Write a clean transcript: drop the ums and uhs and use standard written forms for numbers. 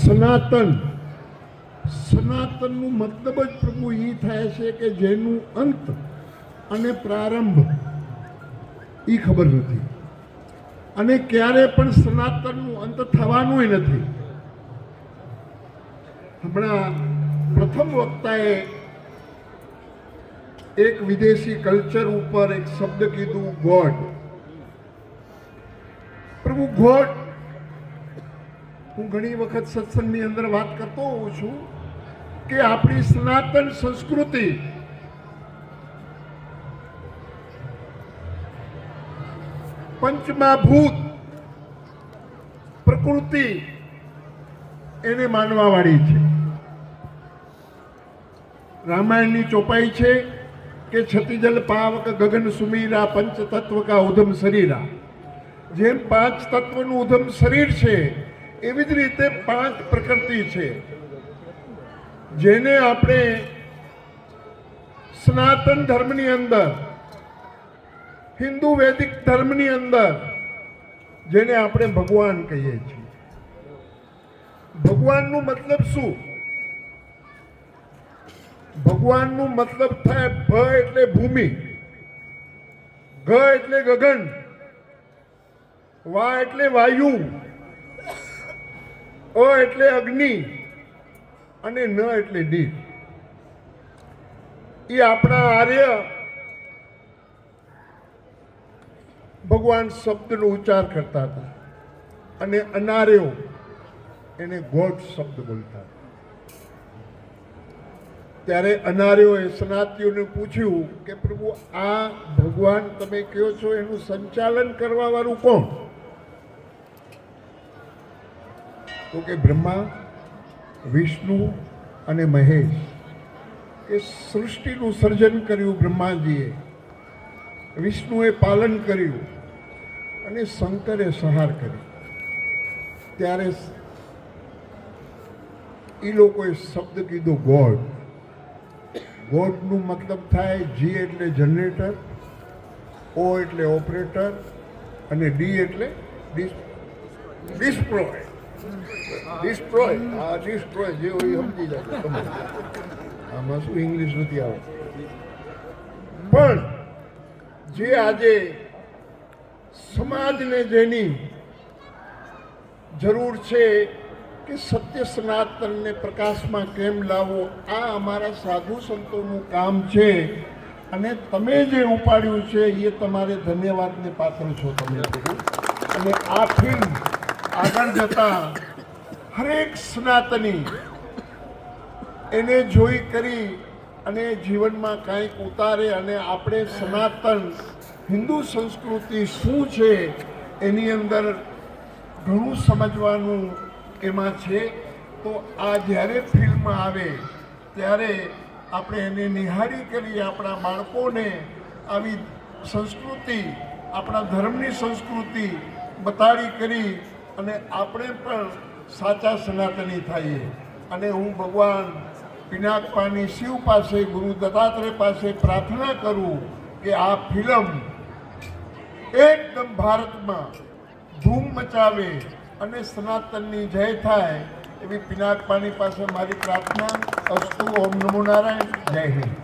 સનાતન સનાતનનું મતલબ જ પ્રભુ એ થાય છે કે જેનું અંત અને પ્રારંભ એ ખબર નથી અને ક્યારે પણ સનાતનનું અંત થવાનું નથી. હમણાં પ્રથમ વક્તાએ એક વિદેશી કલ્ચર ઉપર એક શબ્દ કીધું, ગોડ. પ્રભુ ગોડ, હું ઘણી વખત સત્સંગની અંદર વાત કરતો હોઉં છું કે આપણી સનાતન સંસ્કૃતિ પંચમહાભૂત પ્રકૃતિ એને માનવાવાળી છે. રામાયણની ચોપાઈ છે કે છતિજલ પાવક ગગન સુમીરા પંચ તત્વ કા ઉધમ શરીરા. જેમ પાંચ તત્વનું ઉધમ શરીર છે એવી જ રીતે પાંચ પ્રકૃતિ છે જેને આપણે સનાતન ધર્મની અંદર, હિન્દુ વૈદિક ધર્મની અંદર જેને આપણે ભગવાન કહીએ છીએ. ભગવાનનું મતલબ શું? ભગવાનનું મતલબ થાય ભ એટલે ભૂમિ, ગ એટલે ગગન, વા એટલે વાયુ, અ એટલે અગ્નિ અને ન એટલે ડી. એ આપણા આર્ય ભગવાન શબ્દનો ઉચ્ચાર કરતા હતા અને અનાર્યો એને ગોડ શબ્દ બોલતા હતા. ત્યારે અનાર્યોએ સનાતીઓને પૂછ્યું કે પ્રભુ આ ભગવાન તમે કહો છો એનું સંચાલન કરવા વાળું કોણ? તો કે બ્રહ્મા, વિષ્ણુ અને મહેશ. એ સૃષ્ટિનું સર્જન કર્યું બ્રહ્માજીએ, વિષ્ણુએ પાલન કર્યું અને શંકરે સંહાર કર્યો. ત્યારે એ લોકોએ શબ્દ કીધો ગોડ. ગોડનું મતલબ થાય જી એટલે જનરેટર, ઓ એટલે ઓપરેટર અને ડી એટલે ડિસ્ટ્રોય. ડિસ્ટ્રોય, હા ડિસ્ટ્રોય જે હોય સમજી જાય તમે. આમાં શું ઇંગ્લિશ નથી આવતું. પણ જે આજે સમાજને જેની જરૂર છે કે સત્ય સનાતનને પ્રકાશમાં કેમ લાવવો, આ અમારા સાધુ સંતોનું કામ છે અને તમે જે ઉપાડ્યું છે એ તમારે ધન્યવાદને પાત્ર છો તમે. અને આ ફિલ્મ આગળ જતા હરેક સનાતની એને જોઈ કરી અને જીવનમાં કંઈક ઉતારે અને આપણે સનાતન હિન્દુ સંસ્કૃતિ શું છે એની અંદર ઘણું સમજવાનું એમાં છે. તો આ જ્યારે ફિલ્મ આવે ત્યારે આપણે એને નિહાળી કરી આપણા બાળકોને આવી સંસ્કૃતિ, આપણા ધર્મની સંસ્કૃતિ બતાડી કરી અને આપણે પણ સાચા સનાતની થઈએ. અને હું ભગવાન પિનાકપાની શિવ પાસે, ગુરુ દત્તાત્રેય પાસે પ્રાર્થના કરું કે આ ફિલ્મ એકદમ ભારતમાં ધૂમ મચાવે અને સનાતનની જય થાય એવી પિનાકપાની પાસે મારી પ્રાર્થના. અસ્તુ. ઓમ નમો નારાયણ. જય હિન્દ.